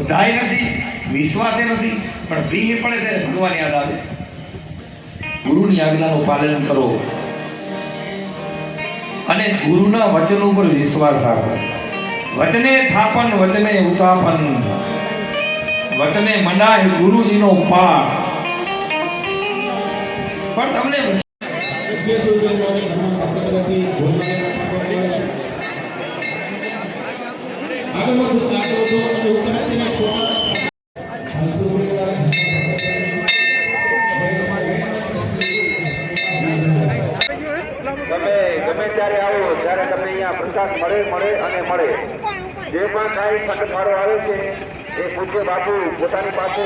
શ્રદ્ધાય નથી, વિશ્વાસે નથી, પણ ભીહ પડે ત્યારે ભગવાન યાદ આવે. ગુરુની આજ્ઞાનું પાલન કરો અને ગુરુના વચન ઉપર વિશ્વાસ રાખો. વચને થાપન વચને ઉતાપન, વચને મંડાય ગુરુજીનો પાઠ. પણ તમને ગમે ત્યારે આવો ત્યારે તમને અહીંયા પ્રસાદ મળે અને મળે. જે પણ કાંઈ ફંડ ફાળો આવે છે એ પૂજ્ય બાપુ પોતાની પાસે